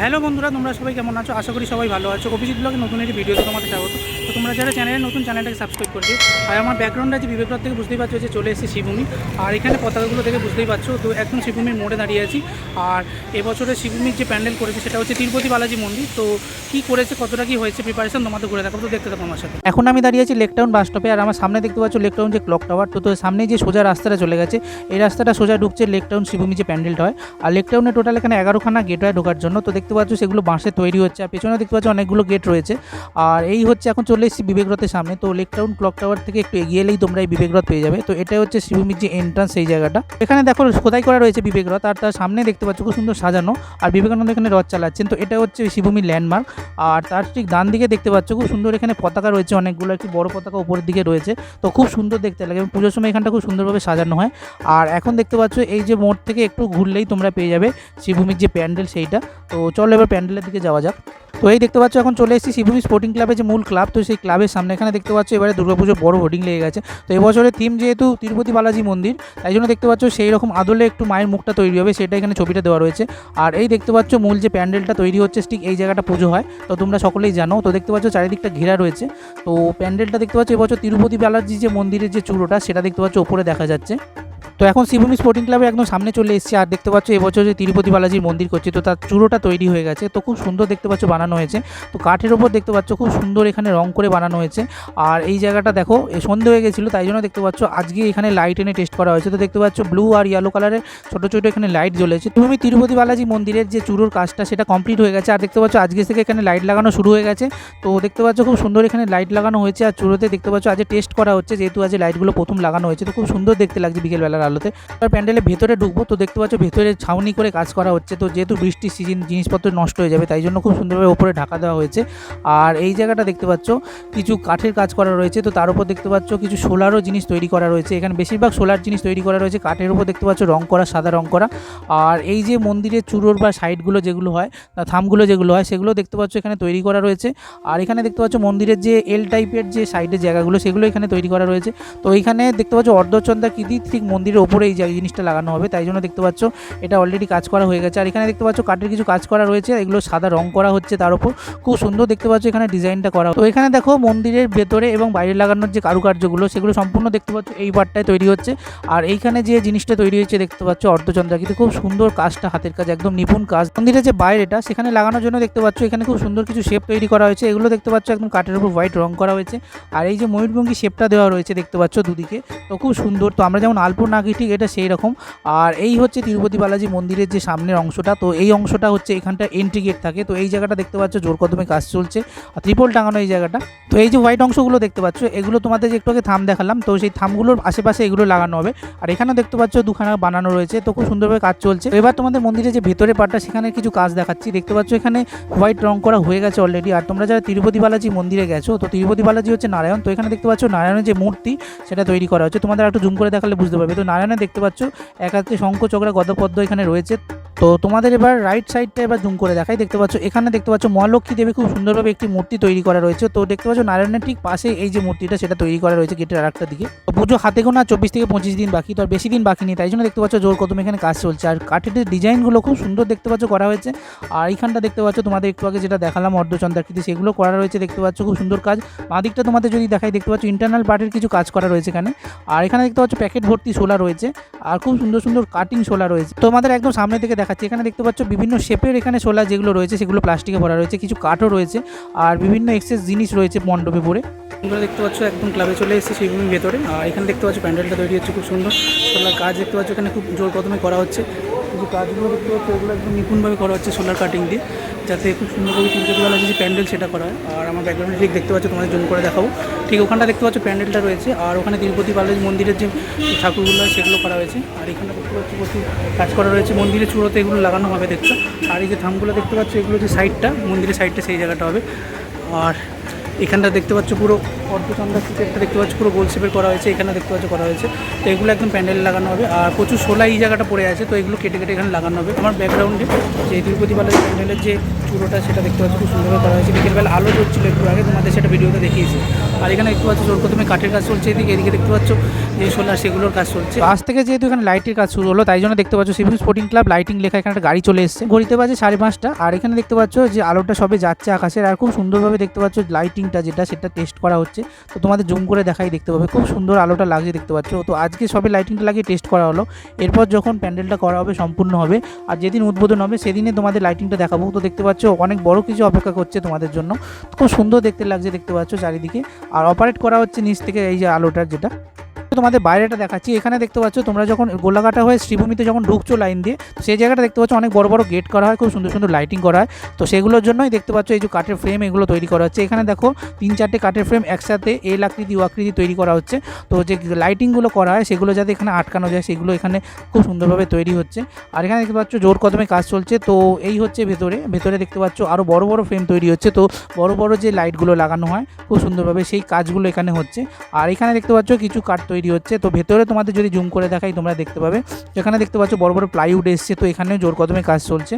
Hello বন্ধুরা, তোমরা সবাই কেমন আছো? আশা করি সবাই ভালো আছো। অভিজিৎ ব্লগে নতুন একটি ভিডিওতে তোমাদের স্বাগত। তো তোমরা যারা চ্যানেলে নতুন, চ্যানেলটাকে সাবস্ক্রাইব করে দিও। আর আমার ব্যাকগ্রাউন্ড আছে বিবেক রথ থেকে, বুঝতেই পারছো যে চলে এসেছি শ্রীভূমি। আর এখানে পতাকাগুলো থেকে বুঝতেই পারছো, তো একদম শ্রীভূমির মোড়ে দাঁড়িয়ে আছি। আর এবছরের শ্রীভূমির যে প্যান্ডেল করেছে সেটা হচ্ছে তিরুপতি বালাজি মন্দির। তো কী করেছে, কতটা কী হয়েছে প্রিপারেশন, তোমাদের করে দেখাবো। তো দেখতে থাকো আমার সাথে। এখন আমি দাঁড়িয়ে আছি লেকটাউন বাস স্টপে। আর আমার সামনে দেখতে পাচ্ছ লেকটাউন যে ক্লক টাওয়ার। তো সামনে যে সোজা রাস্তাটা চলে গেছে, এই রাস্তাটা সোজা ঢুকছে লেকটাউন শ্রীভূমি যে প্যান্ডেলটা হয়। আর লেকটাউনে টোটাল এখানে 11খানা গেট হয় ঢোকার জন্য। তো দেখতে পাচ্ছ সেগুলো বাঁশে তৈরি হচ্ছে। আর পেছনে দেখতে পাচ্ছ অনেকগুলো গেট রয়েছে। আর এই হচ্ছে এখন চলে এসেছি বিবেক রথের সামনে। তো লেকটাউন ক্লক টাওয়ার থেকে একটু এগিয়ে এলেই তোমরা এই বিবেক রথ পেয়ে যাবে। তো এটা হচ্ছে শ্রীভূমির যে এন্ট্রান্স, সেই জায়গাটা। এখানে দেখো খোদাই করা রয়েছে বিবেক রথ, আর তার সামনে দেখতে পাচ্ছ খুব সুন্দর সাজানো। আর বিবেকানন্দ এখানে রথ চালাচ্ছেন। তো এটা হচ্ছে শ্রীভূমির ল্যান্ডমার্ক। আর তার ঠিক ডান দিকে দেখতে পাচ্ছ খুব সুন্দর এখানে পতাকা রয়েছে অনেকগুলো, একটি বড় পতাকা উপরের দিকে রয়েছে। তো খুব সুন্দর দেখতে লাগে এবং পুজোর সময় এখানটা খুব সুন্দরভাবে সাজানো হয়। আর এখন দেখতে পাচ্ছ এই যে মোড় থেকে একটু ঘুরলেই তোমরা পেয়ে যাবে শ্রীভূমির যে প্যান্ডেল সেইটা। তো চলো এবার প্যান্ডেলের দিকে যাওয়া যাক। তো এই দেখতে পাচ্ছ এখন চলে এসেছি শ্রীভূমি স্পোর্টিং ক্লাবের যে মূল ক্লাব। তো সেই ক্লাবের সামনে এখানে দেখতে পাচ্ছ এবারে দুর্গাপুজোর বড় হোর্ডিং লেগে গেছে। তো এবছরের থিম যেহেতু তিরুপতি বালাজি মন্দির, তাই জন্য দেখতে পাচ্ছ সেই রকম আদলে একটু মায়ের মুখটা তৈরি হবে, সেটা এখানে ছবিটা দেওয়া রয়েছে। আর এই দেখতে পাচ্ছ মূল যে প্যান্ডেলটা তৈরি হচ্ছে, ঠিক এই জায়গাটা পুজো হয়। তো তোমরা সকলেই জানো। তো দেখতে পাচ্ছ চারিদিকটা ঘেরা রয়েছে। তো প্যান্ডেলটা দেখতে পাচ্ছ এবছর তিরুপতি বালাজি যে মন্দিরের যে চূড়োটা, সেটা দেখতে পাচ্ছ উপরে দেখা যাচ্ছে। তো এখন শ্রীভূমি স্পোর্টিং ক্লাবের একদম সামনে চলে এসেছে। আর দেখতে পাচ্ছ এবছর যে তিরুপতি বালাজির মন্দির করছে, তো তার চূড়োটা তৈরি হয়ে গেছে। তো খুব সুন্দর দেখতে পাচ্ছ বানানো হয়েছে। তো কাঠের ওপর দেখতে পাচ্ছ খুব সুন্দর এখানে রং করে বানানো হয়েছে। আর এই জায়গাটা দেখো সন্ধে হয়ে গেছিলো, তাই জন্য দেখতে পাচ্ছ আজকে এখানে লাইট এনে টেস্ট করা হয়েছে। তো দেখতে পাচ্ছ ব্লু আর ইয়েলো কালারের ছোটো ছোটো এখানে লাইট জ্বলেছে। তুমি তিরুপতি বালাজি মন্দিরের যে চূড়োর কাজটা সেটা কমপ্লিট হয়ে গেছে। আর দেখতে পাচ্ছ আজকে থেকে এখানে লাইট লাগানো শুরু হয়ে গেছে। তো দেখতে পাচ্ছ খুব সুন্দর এখানে লাইট লাগানো হয়েছে। আর চূড়োতে দেখতে পাচ্ছ আজ টেস্ট করা হচ্ছে, যেহেতু আজ লাইটগুলো প্রথম লাগানো হয়েছে। তো খুব সুন্দর দেখতে লাগছে বিকেলবেলার আলোতে। প্যান্ডেলের ভেতরে ঢুকবো, তো দেখতে পাচ্ছ ভেতরে ছাউনি করে কাজ করা হচ্ছে। তো যেহেতু বৃষ্টির সিজন, জিনিসপত্র নষ্ট হয়ে যাবে, তাই জন্য খুব সুন্দরভাবে ওপরে ঢাকা দেওয়া হয়েছে। আর এই জায়গাটা দেখতে পাচ্ছ কিছু কাঠের কাজ করা রয়েছে। তো তার উপর দেখতে পাচ্ছ কিছু সোলারও জিনিস তৈরি করা রয়েছে। এখানে বেশিরভাগ সোলার জিনিস তৈরি করা রয়েছে। কাঠের উপর দেখতে পাচ্ছ রং করা, সাদা রং করা। আর এই যে মন্দিরের চূড়োর বা সাইডগুলো যেগুলো হয়, থামগুলো যেগুলো হয়, সেগুলো দেখতে পাচ্ছ এখানে তৈরি করা রয়েছে। আর এখানে দেখতে পাচ্ছ মন্দিরের যে এল টাইপের যে সাইডের জায়গাগুলো, সেগুলো এখানে তৈরি করা রয়েছে। তো এইখানে দেখতে পাচ্ছ অর্ধচন্দ্রা কৃতি ঠিক মন্দিরের ওপরে এই জিনিসটা লাগানো হবে, তাই জন্য দেখতে পাচ্ছ এটা অলরেডি কাজ করা হয়ে গেছে। আর এখানে দেখতে পাচ্ছ কাঠের কিছু কাজ করা রয়েছে, এগুলো সাদা রং করা হচ্ছে। তার উপর খুব সুন্দর দেখতে পাচ্ছ এখানে ডিজাইনটা করা। তো এখানে দেখো মন্দিরের ভেতরে এবং বাইরে লাগানোর যে কারুকার্যগুলো, সেগুলো সম্পূর্ণ দেখতে পাচ্ছ এই পার্টটায় তৈরি হচ্ছে। আর এইখানে যে জিনিসটা তৈরি হয়েছে দেখতে পাচ্ছ অর্ধচন্দ্রাকৃতি, খুব সুন্দর কাজটা, হাতের কাজ, একদম নিপুণ কাজ। মন্দিরের যে বাইরেটা সেখানে লাগানোর জন্য দেখতে পাচ্ছ এখানে খুব সুন্দর কিছু শেপ তৈরি করা হয়েছে। এগুলো দেখতে পাচ্ছ একদম কাঠের উপর হোয়াইট রং করা হয়েছে। আর এই যে ময়ূরভঙ্গি শেপটা দেওয়া রয়েছে দেখতে পাচ্ছ দুদিকে, তো খুব সুন্দর। তো আমরা যেমন আলপনা আঁকি ঠিক এটা সেই রকম। আর এই হচ্ছে তিরুপতি বালাজি মন্দিরের যে সামনের অংশটা। তো এই অংশটা হচ্ছে এখানটা এন্ট্রি গেট থাকে। তো এই জায়গাটা দেখতে পাচ্ছ জোর কদমে কাজ চলছে, আর ত্রিপল টাঙানো এই জায়গাটা। তো এই যে হোয়াইট অংশগুলো দেখতে পাচ্ছ, এগুলো তোমাদের যে একটু আগে থাম দেখালাম, তো সেই থামগুলোর আশেপাশে এগুলো লাগানো হবে। আর এখানেও দেখতে পাচ্ছ দুখানা বানানো রয়েছে। তো খুব সুন্দরভাবে কাজ চলছে। এবার তোমাদের মন্দিরের যে ভেতরে পাটটা, সেখানে কিছু কাজ দেখাচ্ছি। দেখতে পাচ্ছ এখানে হোয়াইট রং করা হয়ে গেছে অলরেডি। আর তোমরা যারা তিরুপতি বালাজি মন্দিরে গেছো, তো তিরুপতি বালাজি হচ্ছে নারায়ণ। তো এখানে দেখতে পাচ্ছ নারায়ণের যে মূর্তি, সেটা তৈরি করা হচ্ছে। তোমাদের একটু জুম করে দেখালে বুঝতে পারবে। তো নারায়ণের দেখতে পাচ্ছ এক হাতে শঙ্খ, চক্র, গদপদ্ম এখানে রয়েছে। তো তোমাদের এবার রাইট সাইডটা এবার জুম করে দেখাই। দেখতে পাচ্ছ এখানে দেখতে পাচ্ছ মহালক্ষ্মী দেবী খুব সুন্দরভাবে একটি মূর্তি তৈরি করা রয়েছে। তো দেখতে পাচ্ছ নারায়ণের ঠিক পাশে এই যে মূর্তিটা, সেটা তৈরি করা রয়েছে গেটের আরেকটা দিকে। তো পুজো হাতে গোনা 24 থেকে 25 দিন বাকি, তো আর বেশি দিন বাকি নেই, তাই জন্য দেখতে পাচ্ছ জোর কদমে এখানে কাজ চলছে। আর কাঠের ডিজাইনগুলো খুব সুন্দর দেখতে পাচ্ছ করা হয়েছে। আর এইখানটা দেখতে পাচ্ছ তোমাদের একটু আগে যেটা দেখালাম অর্ধচন্দ্রাকৃতি, সেগুলো করা রয়েছে। দেখতে পাচ্ছ খুব সুন্দর কাজ। বাঁ দিকটা তোমাদের যদি দেখাই, দেখতে পাচ্ছ ইন্টারনাল পার্টের কিছু কাজ করা রয়েছে এখানে। আর এখানে দেখতে পাচ্ছ প্যাকেট ভর্তি শোলা রয়েছে। আর খুব সুন্দর সুন্দর কাটিং শোলা রয়েছে। তোমাদের একদম সামনে থেকে দেখাচ্ছি। এখানে দেখতে পাচ্ছ বিভিন্ন শেপের এখানে শোলা যেগুলো রয়েছে, সেগুলো প্লাস্টিকে ভরা রয়েছে। কিছু কাঠও রয়েছে। আর বিভিন্ন এক্সেস জিনিস রয়েছে মণ্ডপে পরে। তোমরা দেখতে পাচ্ছ একদম ক্লাবে চলে এসেছে শ্রীভূমির ভেতরে। আর এখানে দেখতে পাচ্ছ প্যান্ডেলটা তৈরি হচ্ছে খুব সুন্দর। সোলার কাজ দেখতে পাচ্ছ এখানে খুব জোর কদমে করা হচ্ছে। কিছু কাজগুলো দেখতে পাচ্ছ এগুলো একদম নিপুণভাবে করা হচ্ছে সোলার কাটিং দিয়ে, যাতে খুব সুন্দরভাবে তিরুপতি বালাজি যে প্যান্ডেল সেটা করা হয়। আর আমার ব্যাকগ্রাউন্ডে ঠিক দেখতে পাচ্ছ, তোমাদের জুম করে দেখাবো, ঠিক ওখানটা দেখতে পাচ্ছ প্যান্ডেলটা রয়েছে। আর ওখানে তিরুপতি বালাজি মন্দিরের যে ঠাকুরগুলো হয় সেগুলো করা হয়েছে। আর এখানে দেখতে পাচ্ছ প্রচুর কাজ করা রয়েছে। মন্দিরের চূড়োতে এগুলো লাগানো হবে দেখছো। আর এই যে থামগুলো দেখতে পাচ্ছ, এগুলো যে সাইডটা, মন্দিরের সাইডটা, সেই জায়গাটা হবে। আর এখানটা দেখতে পাচ্ছ পুরো অর্ধচন্দ্রাকৃতি একটা দেখতে পাচ্ছ পুরো গোল শেপের করা হয়েছে। এখানে দেখতে পাচ্ছ করা হয়েছে। তো এগুলো একদম প্যান্ডেল লাগানো হবে। আর প্রচুর শোলা এই জায়গাটা পড়ে আছে, তো এগুলো কেটে কেটে এখানে লাগানো হবে। আমার ব্যাকগ্রাউন্ডে যে তিরুপতি বালাজি প্যান্ডেলের যে চূড়োটা, সেটা দেখতে পাচ্ছ খুব সুন্দরভাবে করা হয়েছে। বিকেলবেলা আলো জ্বলছিল একটু আগে, তোমাদের সেটা ভিডিওতে দেখিয়েছি। আর এখানে দেখতে পাচ্ছ জোর কদমে কাঠের কাজ চলছে। এদিকে দেখতে পাচ্ছ যে সোলার সেগুলোর কাজ চলছে। আজ থেকে যেহেতু এখানে লাইটের কাজ শুরু হলো তাই জন্য দেখতে পাচ্ছ শিবভূমি স্পোর্টিং ক্লাব লাইটিং লেখা এখানে একটা গাড়ি চলে এসেছে। ঘড়িতে বাজে 5:30 আর এখানে দেখতে পাচ্ছ যে আলোটা সবে যাচ্ছে আকাশের আর খুব সুন্দরভাবে দেখতে পাচ্ছ লাইটিংটা যেটা সেটা টেস্ট করা হচ্ছে। তো তোমাদের জুম করে দেখাই দেখতে পাবে খুব সুন্দর আলোটা লাগছে দেখতে পাচ্ছ। তো আজকে সবে লাইটিংটা লাগিয়ে টেস্ট করা হলো, এরপর যখন প্যান্ডেলটা করা হবে সম্পূর্ণ হবে আর যেদিন উদ্বোধন হবে সেদিনে তোমাদের লাইটিংটা দেখাবো। তো দেখতে পাচ্ছ অনেক বড় কিছু অপেক্ষা করছে তোমাদের জন্য, খুব সুন্দর দেখতে লাগছে দেখতে পাচ্ছ চারিদিকে। আর অপারেট করা হচ্ছে নিচ থেকে এই যে আলোটার যেটা। তোমাদের বাইরেটা দেখাচ্ছি, এখানে দেখতে পাচ্ছ তোমরা যখন গোলাঘাটা হয়ে শ্রীভূমিতে যখন ঢুকছো লাইন দিয়ে, সেই জায়গাটা দেখতে পাচ্ছ অনেক বড় বড় গেট করা হয়, খুব সুন্দর সুন্দর লাইটিং করা হয়। তো সেগুলোর জন্যই দেখতে পাচ্ছ এই যে কাঠের ফ্রেম এগুলো তৈরি করা হচ্ছে। এখানে দেখো 3-4টে কাঠের ফ্রেম একসাথে এল আকৃতি ও আকৃতি তৈরি করা হচ্ছে। তো যে লাইটিংগুলো করা হয় সেগুলো যাতে এখানে আটকানো যায় সেগুলো এখানে খুব সুন্দরভাবে তৈরি হচ্ছে। আর এখানে দেখতে পাচ্ছ জোর কদমে কাজ চলছে। তো এই হচ্ছে ভেতরে দেখতে পাচ্ছ আরও বড় বড় ফ্রেম তৈরি হচ্ছে। তো বড় বড় যে লাইটগুলো লাগানো হয় খুব সুন্দরভাবে সেই কাজগুলো এখানে হচ্ছে। আর এখানে দেখতে পাচ্ছ কিছু কাঠ তৈরি হচ্ছে। তো ভেতরে তোমাদের যদি জুম করে দেখাই তোমরা দেখতে পাবে এখানে দেখতে পাচ্ছ বড় বড় প্লাইউড এসছে। তো এখানেও জোর কদমে কাজ চলছে।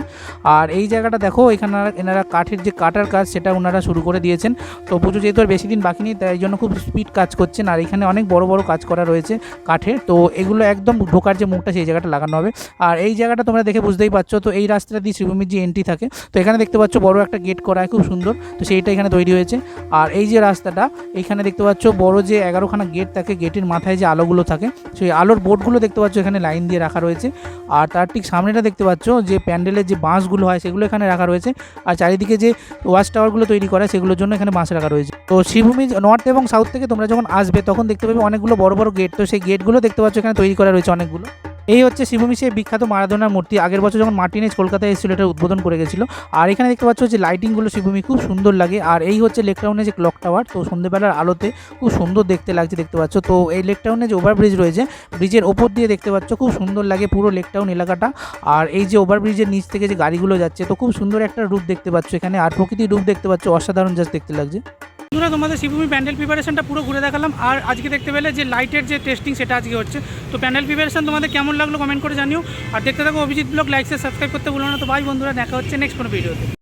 আর এই জায়গাটা দেখো এখানে এনারা কাঠের যে কাটার কাজ সেটা ওনারা শুরু করে দিয়েছেন। তো পুজো যেহেতু আর বেশি দিন বাকি নেই তাই জন্য খুব স্পিড কাজ করছেন। আর এখানে অনেক বড় বড় কাজ করা রয়েছে কাঠের। তো এগুলো একদম ঢোকার যে মুখটা সেই জায়গাটা লাগানো হবে। আর এই জায়গাটা তোমরা দেখে বুঝতেই পারছো। তো এই রাস্তাটা দিয়ে শ্রীভূমির যে এন্ট্রি থাকে, তো এখানে দেখতে পাচ্ছ বড় একটা গেট করা হয় খুব সুন্দর। তো সেইটা এখানে তৈরি হয়েছে। আর এই যে রাস্তাটা এখানে দেখতে পাচ্ছ বড় যে 11খানা গেট থাকে, গেটের মাথায় যে আলোগুলো থাকে সেই আলোর বোর্ডগুলো দেখতে পাচ্ছ এখানে লাইন দিয়ে রাখা রয়েছে। আর তার ঠিক সামনেটা দেখতে পাচ্ছ যে প্যান্ডেলের যে বাঁশগুলো হয় সেগুলো এখানে রাখা রয়েছে। আর চারিদিকে যে ওয়াচ টাওয়ারগুলো তৈরি করা সেগুলোর জন্য এখানে বাঁশ রাখা রয়েছে। তো শ্রীভূমি নর্থ এবং সাউথ থেকে তোমরা যখন আসবে তখন দেখতে পাবে অনেকগুলো বড় বড় গেট। তো সেই গেটগুলো দেখতে পাচ্ছ এখানে তৈরি করা রয়েছে অনেকগুলো। এই হচ্ছে শ্রীভূমি সেই বিখ্যাত মারাদোনার মূর্তি। আগের বছর যখন মার্টিনেজ কলকাতায় এসেছিল এটা উদ্বোধন করে গেছিলো। আর এখানে দেখতে পাচ্ছ যে লাইটিংগুলো শ্রীভূমি খুব সুন্দর লাগে। আর এই হচ্ছে লেক টাউনের যে ক্লক টাওয়ার, তো সন্ধ্যেবেলার আলোতে খুব সুন্দর দেখতে লাগছে দেখতে পাচ্ছ। তো এই লেক টাউনে যে ওভারব্রিজ রয়েছে ব্রিজের ওপর দিয়ে দেখতে পাচ্ছ খুব সুন্দর লাগে পুরো লেক টাউন এলাকাটা। আর এই যে ওভারব্রিজের নিচ থেকে যে গাড়িগুলো যাচ্ছে তো খুব সুন্দর একটা রূপ দেখতে পাচ্ছ এখানে। আর প্রকৃতির রূপ দেখতে পাচ্ছ অসাধারণ জাস্ট দেখতে লাগছে। বন্ধুরা তোমাদের শ্রীভূমি প্যান্ডেল প্রিপারেশনটা পুরো ঘুরে দেখালাম। আর আজকে দেখতে পেলে যে লাইটের যে টেস্টিং সেটা আজকে হচ্ছে। তো প্যান্ডেল প্রিপারেশন তোমাদের কেমন লাগলো কমেন্ট করে জানিও। আর দেখতে থাকো অভিজিৎ ব্লগ, লাইক সাবস্ক্রাইব করতে ভুলো না। তো ভাই বন্ধুরা দেখা হচ্ছে নেক্সট কোনো ভিডিওতে।